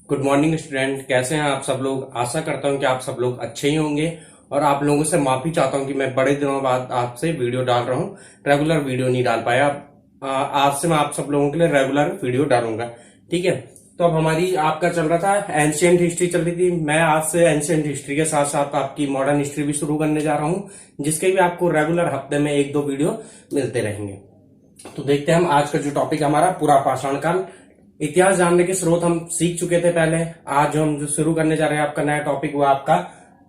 Good morning student, कैसे हैं आप सब लोग। आशा करता हूं कि आप सब लोग अच्छे ही होंगे और आप लोगों से माफी चाहता हूं कि मैं बड़े दिनों बाद आपसे वीडियो डाल रहा हूं। रेगुलर वीडियो नहीं डाल पाया। आज से मैं आप सब लोगों के लिए रेगुलर वीडियो डालूंगा, ठीक है। तो अब हमारी आपका चल रहा था एंशियंट हिस्ट्री चल रही थी। मैं आज से एंशियंट हिस्ट्री के साथ साथ आपकी मॉडर्न हिस्ट्री भी शुरू करने जा रहा हूं, जिसके भी आपको रेगुलर हफ्ते में 1-2 वीडियो मिलते रहेंगे। तो देखते हैं हम आज का जो टॉपिक हमारा पूरा पाषाण काल। इतिहास जानने के स्रोत हम सीख चुके थे पहले। आज जो हम जो शुरू करने जा रहे हैं आपका नया टॉपिक, वो आपका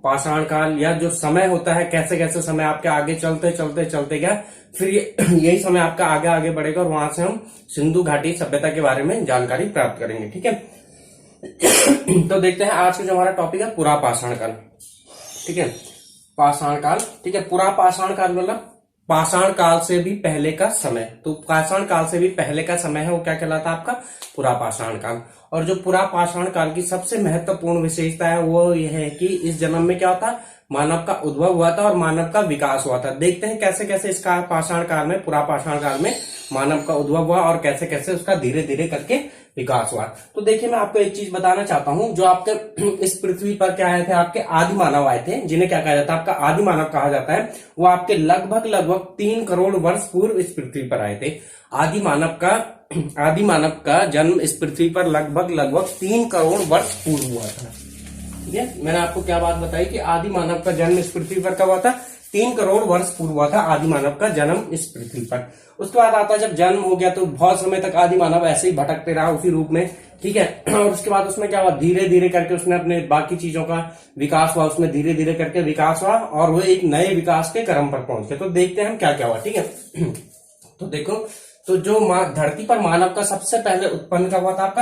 पाषाण काल, या जो समय होता है, कैसे कैसे समय आपके आगे चलते चलते चलते गया, फिर यही समय आपका आगे आगे बढ़ेगा और वहां से हम सिंधु घाटी सभ्यता के बारे में जानकारी प्राप्त करेंगे, ठीक है। तो देखते हैं आज का जो हमारा टॉपिक है पूरा पाषाण काल, ठीक है। पाषाण काल, ठीक है। पूरा पाषाण काल मतलब पाषाण काल से भी पहले का समय। तो पाषाण काल से भी पहले का समय है वो क्या कहलाता है आपका पूरा पाषाण काल। और जो पूरा पाषाण काल की सबसे महत्वपूर्ण विशेषता है वो यह है कि इस जन्म में क्या होता, मानव का उद्भव हुआ था और मानव का विकास हुआ था। देखते हैं कैसे कैसे इसका पाषाण काल में, पूरा पाषाण काल में मानव का उद्भव हुआ और कैसे कैसे उसका धीरे धीरे करके विकास हुआ। तो देखिए, मैं आपको एक चीज बताना चाहता हूं। जो आपके इस पृथ्वी पर क्या आए थे, आपके आदि मानव आए थे, जिन्हें क्या कहा जाता है, आपका आदि मानव कहा जाता है। वो आपके लगभग 3 करोड़ वर्ष पूर्व इस पृथ्वी पर आए थे। आदि मानव का जन्म इस पृथ्वी पर लगभग 3 करोड़ वर्ष पूर्व हुआ था, ठीक है। मैंने आपको क्या बात बताई कि आदि मानव का जन्म इस पृथ्वी पर कब हुआ था, 3 करोड़ वर्ष पूर्व हुआ था आदि मानव का जन्म इस पृथ्वी पर। उसके बाद आता, जब जन्म हो गया तो बहुत समय तक आदि मानव ऐसे ही भटकते रहा उसी रूप में, ठीक है। और उसके बाद उसमें क्या हुआ, धीरे धीरे करके उसने अपने बाकी चीजों का विकास हुआ, उसमें धीरे धीरे करके विकास हुआ और वो एक नए विकास के क्रम पर पहुंच गए। तो देखते हैं हम क्या क्या हुआ, ठीक है। तो देखो, तो जो धरती पर मानव का सबसे पहले उत्पन्न कब हुआ था, आपका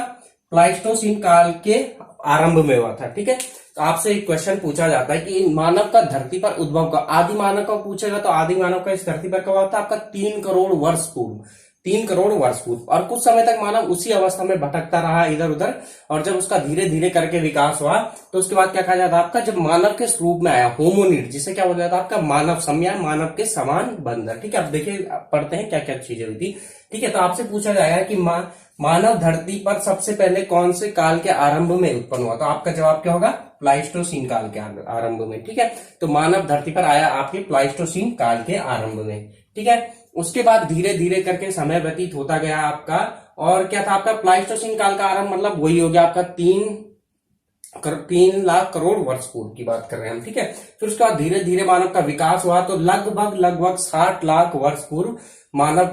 प्लाइस्टोसीन काल के आरंभ में हुआ था, ठीक है। तो आपसे एक क्वेश्चन पूछा जाता है कि मानव का धरती पर उद्भव का, आदि मानव का पूछेगा तो आदि मानव का इस धरती पर कब हुआ था, आपका 3 करोड़ वर्ष पूर्व। 3 करोड़ वर्ष पूर्व। और कुछ समय तक मानव उसी अवस्था में भटकता रहा इधर उधर, और जब उसका धीरे धीरे करके विकास हुआ तो उसके बाद क्या कहा जाता है आपका, जब मानव के स्वरूप में आया होमोनिड, जिसे क्या बोला जाता है आपका मानव सम या मानव के समान बंदर, ठीक है। अब देखिए, पढ़ते हैं क्या क्या चीजें हुई थी, ठीक है। तो आपसे पूछा जाएगा कि मानव धरती पर सबसे पहले कौन से काल के आरंभ में उत्पन्न हुआ, तो आपका जवाब क्या होगा, प्लाइस्टोसीन काल के आरंभ में, ठीक है। तो मानव धरती पर आया आपके प्लाइस्टोसीन काल के आरंभ में, ठीक है। उसके बाद धीरे धीरे करके समय व्यतीत होता गया आपका, और क्या था आपका प्लाइस्टोसीन काल का आरंभ, मतलब वही हो गया आपका 3 लाख करोड़ वर्ष पूर्व की बात कर रहे हैं हम, ठीक है। फिर उसके बाद धीरे धीरे मानव का विकास हुआ, तो लगभग 60 लाख वर्ष पूर्व मानव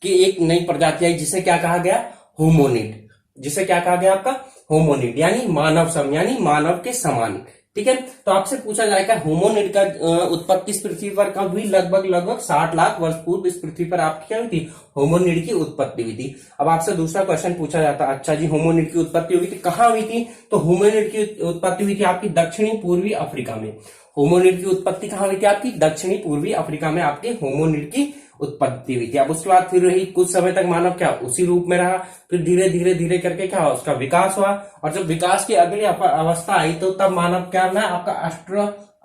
की एक नई प्रजाति आई, जिसे क्या कहा गया, होमोनिड। जिसे क्या कहा गया आपका, होमोनिड, यानी मानव सम, यानी मानव के समान, ठीक है। तो आपसे पूछा जाएगा होमोनिड का उत्पत्ति इस पृथ्वी पर कब हुई, लगभग 60 लाख वर्ष पूर्व इस पृथ्वी पर आपकी क्या हुई थी, होमोनिड की उत्पत्ति हुई थी। अब आपसे दूसरा क्वेश्चन पूछा जाता है, अच्छा जी होमोनिड की उत्पत्ति हुई थी, कहाँ हुई थी, तो होमोनिड की उत्पत्ति हुई थी आपकी दक्षिणी पूर्वी अफ्रीका में। होमोनिड की उत्पत्ति कहाँ हुई थी, आपकी दक्षिणी पूर्वी अफ्रीका में आपके होमोनिड की उत्पत्ति हुई थी। अब उसके बाद फिर रही कुछ समय तक मानव क्या उसी रूप में रहा, फिर धीरे धीरे धीरे करके क्या हुआ, उसका विकास हुआ, और जब विकास की अगली अवस्था आई तो तब मानव क्या बना, आपका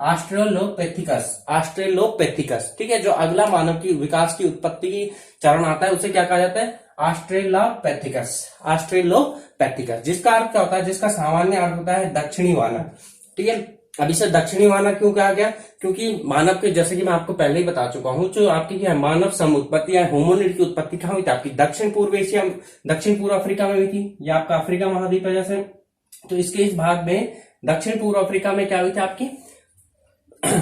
ऑस्ट्रेलोपेथिकस, ठीक है। जो अगला मानव की विकास की उत्पत्ति की चरण आता है उसे क्या कहा जाता है, ऑस्ट्रेलोपेथिकस, जिसका अर्थ क्या होता है, जिसका सामान्य अर्थ होता है दक्षिणी वानर, ठीक है। अब इसे दक्षिणी वानर क्यों कहा गया, क्योंकि मानव के, जैसे कि मैं आपको पहले ही बता चुका हूं, जो आपकी क्या है मानव सम उत्पत्ति या होमोनिड की उत्पत्ति कहां हुई थी, आपकी दक्षिण पूर्व एशिया, दक्षिण पूर्व अफ्रीका में हुई थी। या आपका अफ्रीका महाद्वीप है जैसे, तो इसके इस भाग में दक्षिण पूर्व अफ्रीका में क्या हुई थी आपकी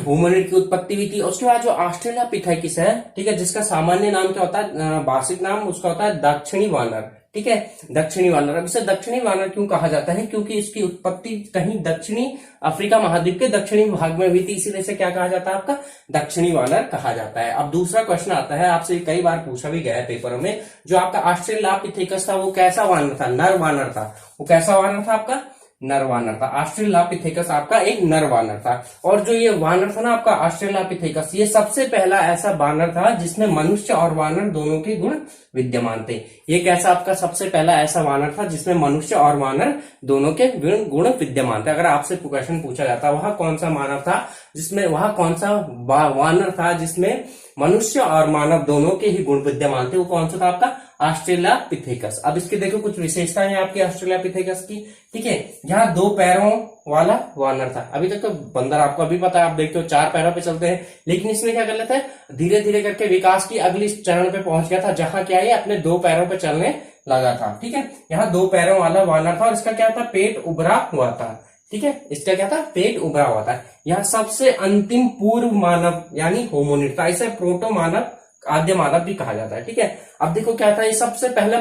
होमोनिड की उत्पत्ति हुई थी। उसके बाद जो ऑस्ट्रेलोपिथेकस है, ठीक है, जिसका सामान्य नाम क्या होता है, भाषिक नाम उसका होता है दक्षिणी वानर, ठीक है, दक्षिणी वानर। अब इसे दक्षिणी वानर क्यों कहा जाता है, क्योंकि इसकी उत्पत्ति कहीं दक्षिणी अफ्रीका महाद्वीप के दक्षिणी भाग में हुई थी, इसीलिए इसे क्या कहा जाता है, आपका दक्षिणी वानर कहा जाता है। अब दूसरा क्वेश्चन आता है, आपसे कई बार पूछा भी गया है पेपरों में, जो आपका ऑस्ट्रेलोपिथेकस था वो कैसा वानर था, नर वानर था। वो कैसा वानर था, आपका नर वानर था। ऑस्ट्रेलोपिथेकस आपका एक नर वानर था। और जो ये वानर था ना आपका ऑस्ट्रेलोपिथेकस, ये सबसे पहला ऐसा वानर था जिसमें मनुष्य और वानर दोनों के गुण विद्यमान थे। ये कैसा आपका सबसे पहला ऐसा वानर था जिसमें मनुष्य और वानर दोनों के गुण विद्यमान थे। अगर आपसे क्वेश्चन पूछा जाता वह कौन सा मानव था जिसमें, वह कौन सा वानर था जिसमें मनुष्य और मानव दोनों के ही गुण विद्यमान थे, वो कौन सा था, आपका ऑस्ट्रेलोपिथेकस। अब इसके देखो कुछ विशेषताएं हैं आपकी ऑस्ट्रेलोपिथेकस की, ठीक है। यहाँ 2 पैरों वाला वानर था। अभी तक तो बंदर आपको अभी पता है, आप देखते हो 4 पैरों पे चलते हैं, लेकिन इसने क्या कर लेता है, धीरे धीरे करके विकास की अगली चरण पे पहुंच गया था, जहां क्या है अपने 2 पैरों पे चलने लगा था, ठीक है। यहाँ 2 पैरों वाला वानर था और इसका क्या था, पेट उभरा हुआ था, ठीक है। इसका क्या था, पेट उभरा हुआ था। यह सबसे अंतिम पूर्व मानव यानी होमोनिड था। इसे प्रोटो मानव, आद्य मानव भी कहा जाता है, ठीक है। अब देखो क्या था, ये सबसे पहला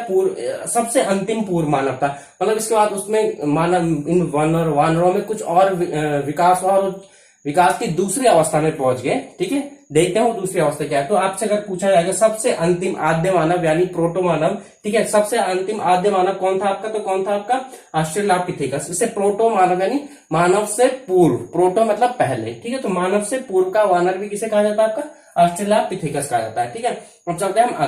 सबसे अंतिम पूर्व मानव था। मतलब इसके बाद उसमें मानव इन वानरों में कुछ और विकास हुआ और विकास की दूसरी अवस्था में पहुंच गए, ठीक है। देखते हैं वो दूसरी अवस्था क्या है। तो आपसे अगर पूछा जाएगा सबसे अंतिम आद्य मानव यानी प्रोटो मानव, ठीक है, सबसे अंतिम आद्य मानव कौन था आपका, तो कौन था आपका, ऑस्ट्रेलोपिथेकस। इसे प्रोटो मानव यानी मानव से पूर्व, प्रोटो मतलब पहले, ठीक है। तो मानव से पूर्व का वानर भी किसे कहा जाता है, आपका ऑस्ट्रेलोपिथेकस कहा जाता है, ठीक है। अब चलते हैं हम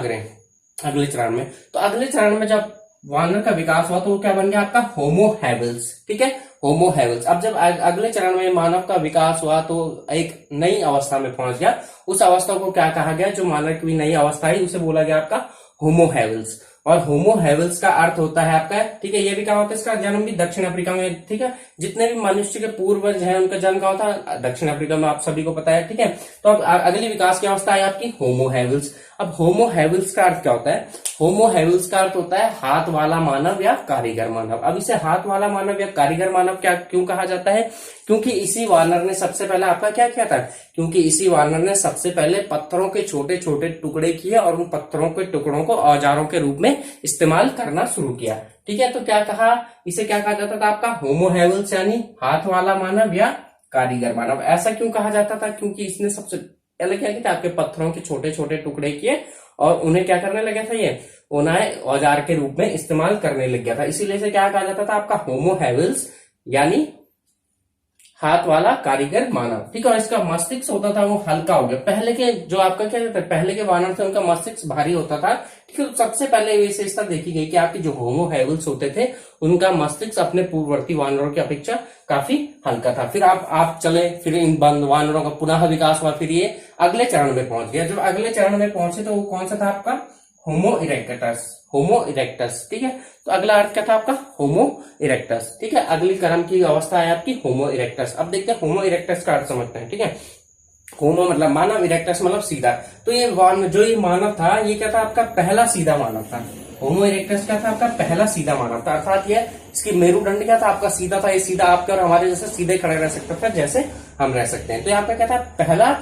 अगले चरण में। तो अगले चरण में जब वानर का विकास हुआ तो वो क्या बन गया आपका, होमो हैबिल्स, ठीक है, होमो हैबिल्स। अब जब अगले चरण में मानव का विकास हुआ तो एक नई अवस्था में पहुंच गया। उस अवस्था को क्या कहा गया, जो मानव की नई अवस्था है उसे बोला गया आपका होमो हैबिल्स। और होमो हैबिल्स का अर्थ होता है आपका, ठीक है, ये भी क्या होता है, इसका जन्म भी दक्षिण अफ्रीका में, ठीक है। जितने भी मनुष्य के पूर्वज हैं उनका जन्म कहाँ था, दक्षिण अफ्रीका में, आप सभी को पता है, ठीक है। तो अब अगली विकास की अवस्था है आपकी होमो हैबिल्स। अब होमो हैबिल्स का अर्थ क्या होता है, होमो हैबिल्स का अर्थ होता है हाथ वाला मानव या कारीगर मानव। अब इसे हाथ वाला मानव या कारीगर मानव क्या क्यों कहा जाता है, क्योंकि इसी वानर ने सबसे पहले आपका क्या किया था, क्योंकि इसी वानर ने सबसे पहले पत्थरों के छोटे छोटे टुकड़े किए और उन पत्थरों के टुकड़ों को औजारों के रूप में इस्तेमाल करना शुरू किया, ठीक है। तो क्या कहा, इसे क्या कहा जाता था आपका, होमो हैबिल्स यानी हाथ वाला मानव या कारीगर मानव। ऐसा क्यों कहा जाता था, क्योंकि इसने सबसे पहले क्या किया, आपके पत्थरों के छोटे छोटे टुकड़े किए और उन्हें क्या करने लगा था, ये उन्हें औजार के रूप में इस्तेमाल करने लग गया था। इसीलिए से क्या कहा जाता था आपका होमो हैबिल्स यानी हाथ वाला कारीगर मानव, ठीक है। और इसका मस्तिष्क होता था वो हल्का हो गया। पहले के जो आपका क्या कहते हैं, पहले के वानर थे उनका मस्तिष्क भारी होता था, ठीक है। तो सबसे पहले विशेषता देखी गई कि आपके जो होमो हैबिल्स होते थे उनका मस्तिष्क अपने पूर्ववर्ती वानरों की अपेक्षा काफी हल्का था। फिर आप चले, फिर इन वानरों का पुनः विकास हुआ, फिर ये अगले चरण में पहुंच गया। जब अगले चरण में पहुंचे तो वो कौन सा था आपका, होमो इरेक्टस, होमो इरेक्टस, ठीक है। तो अगला अर्थ क्या था आपका, होमो इरेक्टस, ठीक है। अगली क्रम की अवस्था है आपकी होमो इरेक्टस। अब देखते हैं होमो इरेक्टस का अर्थ समझते हैं, ठीक है। होमो मतलब मानव, इरेक्टस मतलब सीधा। तो ये जो ये मानव था ये क्या था आपका, पहला सीधा मानव था। होमो इरेक्टस क्या था आपका, पहला सीधा मानव था। अर्थात ये इसकी मेरुदंड क्या था आपका, सीधा था। ये सीधा आपके और हमारे जैसे सीधे खड़े रह सकता था, जैसे हम रह सकते हैं। तो यहाँ पे क्या था, पहला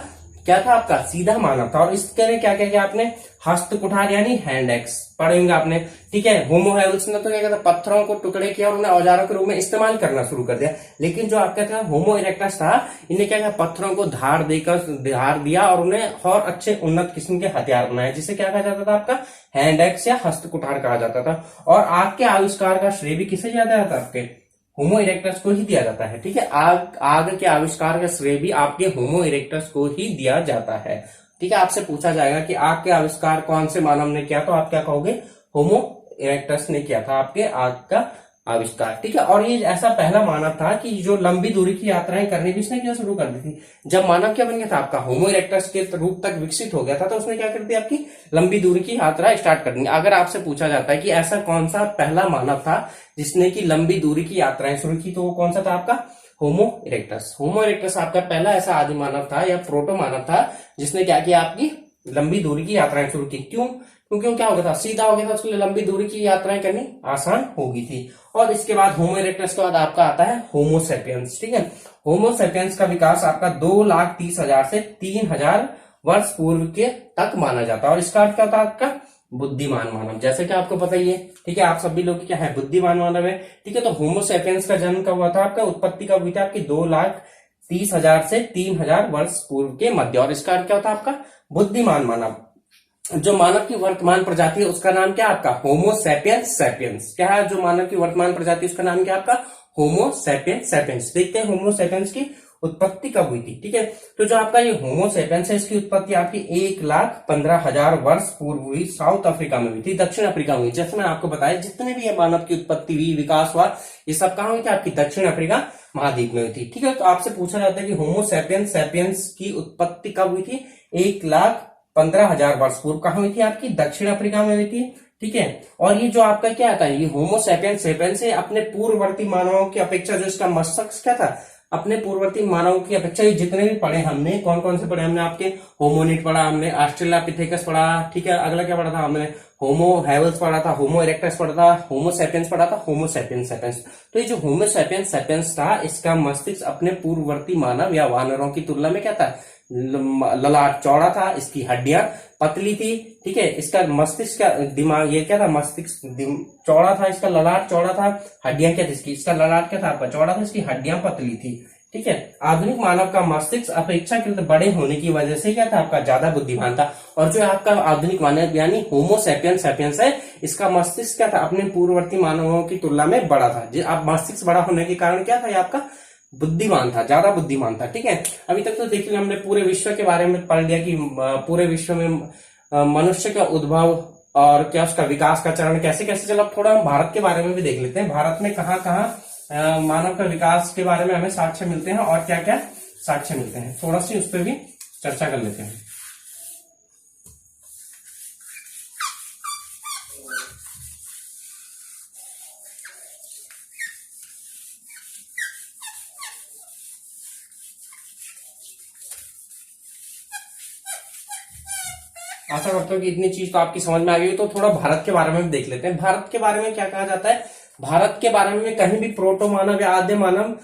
क्या था आपका, सीधा मानव था। और इसके लिए क्या क्या किया आपने, हस्त कुठार यानी हैंड एक्स पढ़ेंगे आपने, ठीक है। होमो हैबिल्स ने तो क्या कहता, पत्थरों को टुकड़े किया और उन्हें औजारों के रूप में इस्तेमाल करना शुरू कर दिया। लेकिन जो आपका था होमो इरेक्टस था, इन्हें क्या किया, पत्थरों को धार दिया और उन्हें और अच्छे उन्नत किस्म के हथियार बनाए, जिसे क्या कहा जाता था आपका, हैंड एक्स या हस्त कुठार कहा जाता था। और आग के आविष्कार का श्रेय भी किसे दिया जाता है, आपके होमो इरेक्टस को ही दिया जाता है, ठीक है। आग के आविष्कार का श्रेय भी आपके होमो इरेक्टस को ही दिया जाता है, ठीक है। आपसे पूछा जाएगा कि आग के आविष्कार कौन से मानव ने किया, तो आप क्या कहोगे, होमो इरेक्टस ने किया था आपके आग का आविष्कार, ठीक है। और ये ऐसा पहला मानव था कि जो लंबी दूरी की यात्राएं करनी भी इसने क्या शुरू कर दी थी। जब मानव क्या बन गया था आपका, होमो इरेक्टस के रूप तक विकसित हो गया था, तो उसने क्या कर दिया, आपकी लंबी दूरी की यात्रा स्टार्ट कर दी। अगर आपसे पूछा जाता है कि ऐसा कौन सा पहला मानव था जिसने की लंबी दूरी की यात्राएं शुरू की, तो वो कौन सा था आपका, होमो इरेक्टस। होमो इरेक्टस आपका पहला ऐसा आदि मानव था या प्रोटो मानव था जिसने क्या किया, आपकी लंबी दूरी की यात्राएं शुरू की। क्यों, क्योंकि क्या हो गया था, सीधा हो गया था, उसके लिए लंबी दूरी की यात्राएं करनी आसान होगी थी। और इसके बाद होमो इरेक्टस के बाद आपका आता है होमो सेपियंस, ठीक है। होमो सेपियंस का विकास आपका 2,30,000 से 3,000 वर्ष पूर्व के तक माना जाता है। और इसका अर्थ क्या होता है आपका, बुद्धिमान मानव, जैसे कि आपको पता ही है, ठीक है। आप सभी लोग क्या है, बुद्धिमान मानव है, ठीक है। तो होमो सेपियंस का जन्म कब हुआ था आपका, उत्पत्ति कब हुई थी आपकी, 2,30,000 से 3,000 वर्ष पूर्व के मध्य। और इसका अर्थ क्या होता है आपका, बुद्धिमान मानव। जो मानव की वर्तमान प्रजाति है उसका नाम क्या है आपका, होमो सेपियंस सेपियंस। क्या है जो मानव की वर्तमान प्रजाति उसका नाम क्या है आपका, होमो सेपियंस सेपियंस। देखते हैं होमो सेपियंस की उत्पत्ति कब हुई थी, ठीक है। तो जो आपका ये होमो सेपियंस है इसकी उत्पत्ति आपकी 1,15,000 वर्ष पूर्व हुई, साउथ अफ्रीका में हुई थी, दक्षिण अफ्रीका में हुई। जैसे मैं आपको बताया जितने भी ये मानव की उत्पत्ति हुई, विकास हुआ, ये सब कहाँ हुई थी, आपकी दक्षिण अफ्रीका महाद्वीप में हुई थी, ठीक है। तो आपसे पूछा जाता है कि होमो सेपियंस सेपियंस की उत्पत्ति कब हुई थी, 1,15,000 वर्ष पूर्व कहाँ हुई थी, आपकी दक्षिण अफ्रीका में हुई थी, ठीक है। और ये जो आपका क्या आता है, ये होमो सैपियंस सेपियंस है, अपने पूर्ववर्ती मानवों की अपेक्षा जो इसका मस्तिष्क क्या था, अपने पूर्ववर्ती मानवों की अपेक्षा ये जितने भी पढ़े हमने, कौन कौन से पढ़े हमने, आपके होमोनिड पढ़ा हमने, ऑस्ट्रेलोपिथेकस पढ़ा, ठीक है। अगला क्या पढ़ा था हमने, होमो हैवल्स पढ़ा था, होमो इरेक्टस पढ़ा था, होमो सैपियंस पढ़ा था, होमो सैपियंस सेपियंस। तो ये जो होमो सैपियंस सेपियंस था, इसका मस्तिष्क अपने पूर्ववर्ती मानव या वानरों की तुलना में क्या था, ललाट चौड़ा था, इसकी हड्डियां पतली थी, ठीक है। इसका मस्तिष्क का दिमाग ये क्या था, मस्तिष्क चौड़ा था, इसका ललाट चौड़ा था, हड्डियां क्या थी इसकी, इसका ललाट क्या था आपका, चौड़ा था, इसकी हड्डियां पतली थी, ठीक है। आधुनिक मानव का मस्तिष्क अपेक्षाकृत बड़े होने की वजह से क्या था, आपका ज्यादा बुद्धिमान था। और जो आपका आधुनिक मानव यानी होमो सैपियंस सेपियंस है, इसका मस्तिष्क क्या था, अपने पूर्ववर्ती मानवों की तुलना में बड़ा था। आप मस्तिष्क बड़ा होने के कारण क्या था, ये आपका बुद्धिमान था, ज्यादा बुद्धिमान था, ठीक है। अभी तक तो देख लिया हमने, पूरे विश्व के बारे में पढ़ लिया कि पूरे विश्व में मनुष्य का उद्भव और क्या उसका विकास का चरण कैसे कैसे चला। थोड़ा हम भारत के बारे में भी देख लेते हैं, भारत में कहाँ कहाँ मानव का विकास के बारे में हमें साक्ष्य मिलते हैं और क्या क्या साक्ष्य मिलते हैं, थोड़ा सी उस पर भी चर्चा कर लेते हैं। आशा करता हूँ कि इतनी चीज तो आपकी समझ में आ गई। तो थोड़ा भारत के बारे में भी देख लेते हैं। भारत के बारे में क्या कहा जाता है, भारत के बारे में कहीं भी प्रोटो मानव या आद्य मानव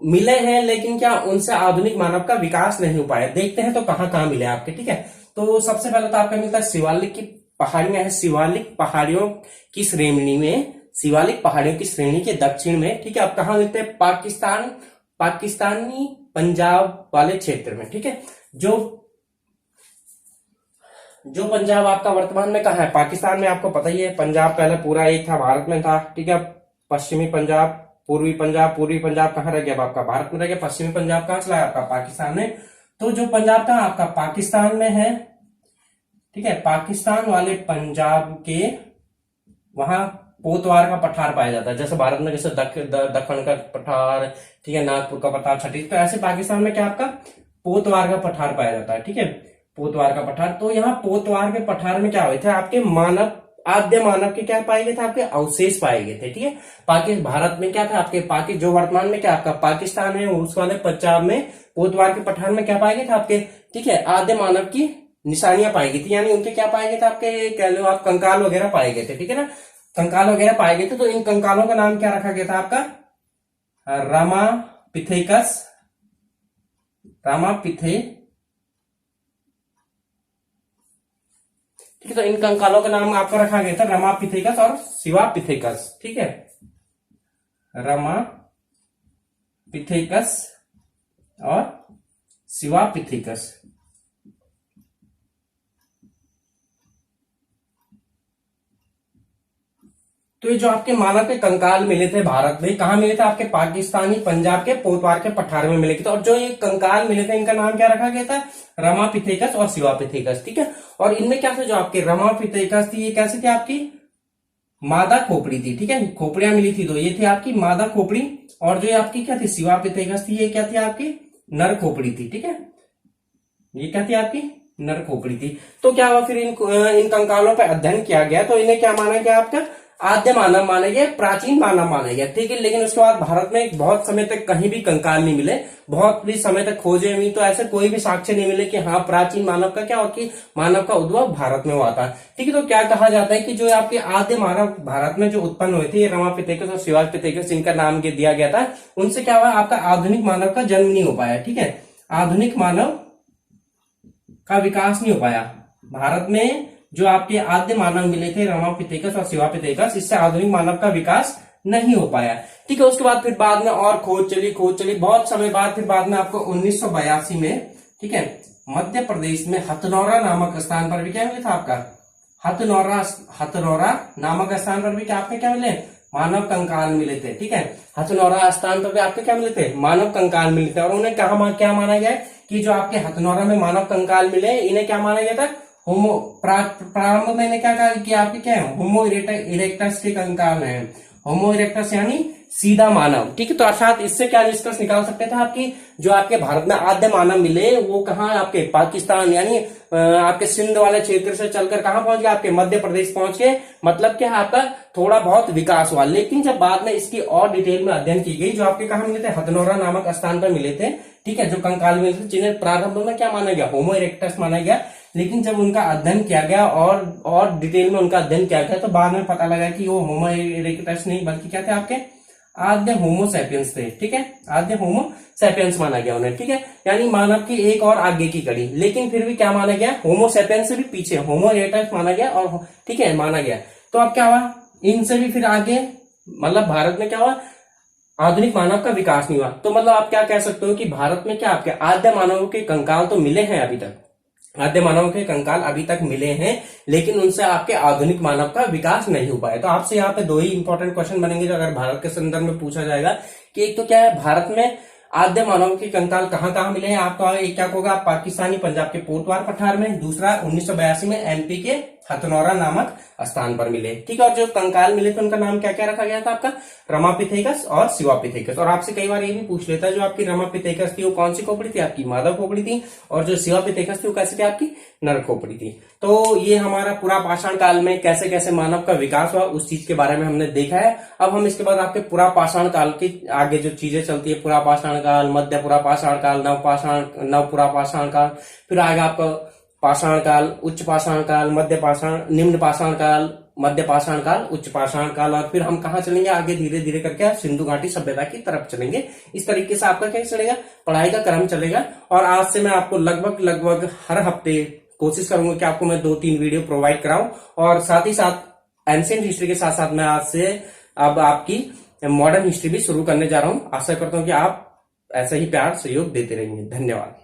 मिले हैं, लेकिन क्या उनसे आधुनिक मानव का विकास नहीं हो पाया। देखते हैं तो कहाँ कहाँ मिले आपके, ठीक है। तो सबसे पहले तो आपका मिलता है शिवालिक की पहाड़ियां हैं, शिवालिक पहाड़ियों की श्रेणी में, शिवालिक पहाड़ियों की श्रेणी के दक्षिण में, ठीक है। आप कहाँ मिलते हैं, पाकिस्तानी पंजाब वाले क्षेत्र में, ठीक है। जो पंजाब आपका वर्तमान में कहाँ है, पाकिस्तान में, आपको पता ही है। पंजाब पहले पूरा एक था, भारत में था, ठीक है। पश्चिमी पंजाब, पूर्वी पंजाब कहाँ रह गया आपका, भारत में रह गया। पश्चिमी पंजाब कहाँ चला है आपका, पाकिस्तान में। तो जो पंजाब था आपका पाकिस्तान में है, ठीक है। पाकिस्तान वाले पंजाब के वहां पोतवार का पठार पाया जाता है, जैसे भारत में जैसे दखन का पठार, ठीक है, नागपुर का पठार, छत्तीसगढ़, तो ऐसे पाकिस्तान में क्या आपका पोतवार का पठार पाया जाता है, ठीक है, पोतवार का पठार। तो यहाँ पोतवार के पठार में क्या हुए थे, आपके आद्य मानव के क्या पाए गए थे, आपके अवशेष पाए गए थे, ठीक है। भारत में क्या था आपके जो वर्तमान में क्या आपका पाकिस्तान है, उस वाले पंजाब में पोतवार के पठार में क्या पाए गए थे आपके, ठीक है, आद्य मानव की निशानियां पाई गई थी, यानी उनके क्या पाए गए थे आपके, कह लो आप कंकाल वगैरह पाए गए थे, ठीक है ना, कंकाल वगैरह पाए गए थे। तो इन कंकालों का नाम क्या रखा गया था आपका, रामापिथेकस, ठीक है। तो इन कंकालों का नाम आपका रखा गया था रामापिथेकस और शिवापिथेकस, ठीक है, रामापिथेकस और शिवापिथेकस। तो ये जो आपके मानव के कंकाल मिले थे भारत में, कहा मिले थे, आपके पाकिस्तानी पंजाब के पोतवार के पठार में मिले थे। और जो ये कंकाल मिले थे, इनका नाम क्या रखा गया था, रामापिथेकस और शिवापिथेकस, ठीक है। और इनमें क्या था, जो आपके रामापिथेकस थी, ये कैसी थी आपकी, मादा खोपड़ी थी, ठीक है, खोपड़ियां मिली थी, तो ये थी आपकी मादा खोपड़ी। और जो आपकी क्या थी, शिवापिथेकस थी, ये क्या थी आपकी, नर खोपड़ी थी, ठीक है, ये क्या थी आपकी, नर खोपड़ी थी। तो क्या हुआ फिर इन कंकालों पर अध्ययन किया गया, तो इन्हें क्या माना गया, आपका आद्य मानव माना गया, प्राचीन मानव माना गया, ठीक है। लेकिन उसके बाद भारत में बहुत समय तक कहीं भी कंकाल नहीं मिले, बहुत भी समय तक खोजे हुई, तो ऐसे कोई भी साक्ष्य नहीं मिले कि हाँ प्राचीन मानव का क्या, और कि मानव का उद्भव भारत में हुआ था, ठीक है। तो क्या कहा जाता है कि जो आपके आद्य मानव भारत में जो उत्पन्न हुए थे, ये रामापिथेकस और शिवापिथेकस, जिनका नाम दिया गया था, उनसे क्या हुआ, आपका आधुनिक मानव का जन्म नहीं हो पाया, ठीक है, आधुनिक मानव का विकास नहीं हो पाया। भारत में जो आपके आद्य मानव मिले थे रामापिथेकस और शिवापिथेकस, इससे आधुनिक मानव का विकास नहीं हो पाया, ठीक है। उसके बाद फिर बाद में और खोज चली बहुत समय बाद, फिर बाद में आपको 1982 में, ठीक है, मध्य प्रदेश में हथनौरा नामक स्थान पर भी क्या मिला था आपका, हथनौरा नामक स्थान पर भी क्या आपके क्या मिले, मानव कंकाल मिले थे, ठीक है। हथनौरा स्थान पर भी आपके क्या मिले थे, मानव कंकाल मिले थे। और उन्हें क्या माना गया कि जो आपके हथनौरा में मानव कंकाल मिले, इन्हें क्या माना गया था, प्रारंभ में क्या कहा कि आपके क्या है, होमो इरेक्टस के कंकाल हैं, होमो इरेक्टस यानी सीधा मानव। ठीक है, तो अर्थात इससे क्या निष्कर्ष निकाल सकते थे आपकी, जो आपके भारत में आद्य मानव मिले वो कहाँ, आपके पाकिस्तान यानी आपके सिंध वाले क्षेत्र से चलकर कहाँ पहुंच गए, आपके मध्य प्रदेश पहुंच गए। मतलब क्या है, आपका थोड़ा बहुत विकास हुआ। लेकिन जब बाद में इसकी और डिटेल में अध्ययन की गई, जो आपके कहाँ मिले थे, हथनोरा नामक स्थान पर मिले थे। ठीक है, जो कंकाल मिले थे, जिन्हें प्रारंभ में क्या माना गया, होमो इरेक्टस माना गया। लेकिन जब उनका अध्ययन किया गया और डिटेल में उनका अध्ययन किया गया, तो बाद में पता लगा कि वो होमो इरेक्टस नहीं बल्कि क्या थे, आपके आद्य होमो सैपियंस थे। ठीक है, आद्य होमो सैपियंस माना गया उन्हें। ठीक है, यानी मानव की एक और आगे की कड़ी। लेकिन फिर भी क्या माना गया, होमो सैपियंस से भी पीछे होमो इरेक्टस माना गया, और ठीक है माना गया। तो अब क्या हुआ, इनसे भी फिर आगे मतलब भारत में क्या हुआ, आधुनिक मानव का विकास नहीं हुआ। तो मतलब आप क्या कह सकते हो कि भारत में क्या आपके आद्य मानवों के कंकाल तो मिले हैं अभी तक, आद्य मानव के कंकाल अभी तक मिले हैं, लेकिन उनसे आपके आधुनिक मानव का विकास नहीं हो पाया। तो आपसे यहाँ पे दो ही इंपॉर्टेंट क्वेश्चन बनेंगे जो अगर भारत के संदर्भ में पूछा जाएगा, कि एक तो क्या है, भारत में आद्य मानव के कंकाल कहाँ कहाँ मिले हैं। आपको एक क्या होगा, पाकिस्तानी पंजाब के पोटवार पठार में, दूसरा 1982 में एमपी के हथनौरा नामक स्थान पर मिले। ठीक है, और जो कंकाल मिले थे उनका नाम क्या क्या रखा गया था, आपका रमापिथेकस और शिवापिथेकस। और आपसे कई बार ये भी पूछ लेता है, जो आपकी रमापिथेकस थी वो कौन सी खोपड़ी थी, आपकी माधव खोपड़ी थी, और जो शिवापिथेकस थी वो कैसे थी, आपकी नर खोपड़ी थी। तो ये हमारा पूरा पाषाण काल में कैसे कैसे मानव का विकास हुआ उस चीज के बारे में हमने देखा है। अब हम इसके बाद आपके पूरा पाषाण काल के आगे जो चीजें चलती है, पूरा पाषाण काल, मध्य पूरा पाषाण काल, नव पूरा पाषाण काल, फिर आगे आपका पाषाण काल, उच्च पाषाण काल, मध्य पाषाण, निम्न पाषाण काल, मध्य पाषाण काल, उच्च पाषाण काल, और फिर हम कहाँ चलेंगे आगे, धीरे धीरे करके सिंधु घाटी सभ्यता की तरफ चलेंगे। इस तरीके से आपका क्या चलेगा, पढ़ाई का क्रम चलेगा। और आज से मैं आपको लगभग हर हफ्ते कोशिश करूंगा कि आपको मैं 2-3 वीडियो प्रोवाइड कराऊं, और साथ ही साथ एंशिएंट हिस्ट्री के साथ साथ मैं आज से अब आपकी मॉडर्न हिस्ट्री भी शुरू करने जा रहा हूं। आशा करता हूं कि आप ऐसा ही प्यार सहयोग देते रहेंगे। धन्यवाद।